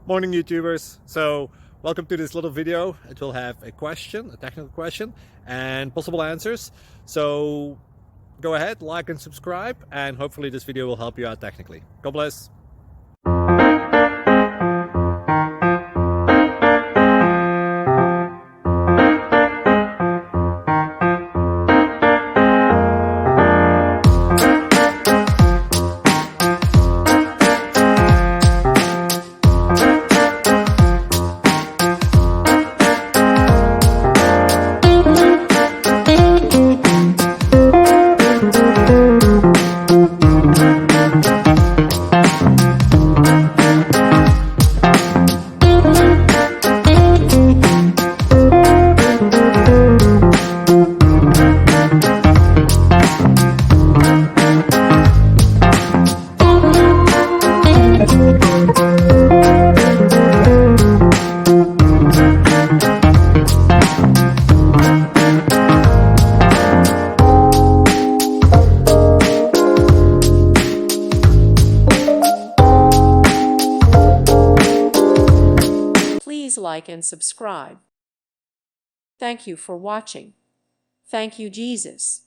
Morning YouTubers. So welcome to this little video. It will have a question, a technical question, and possible answers. So go ahead, like and subscribe, and hopefully this video will help you out technically. God bless. Please like and subscribe. Thank you for watching. Thank you, Jesus.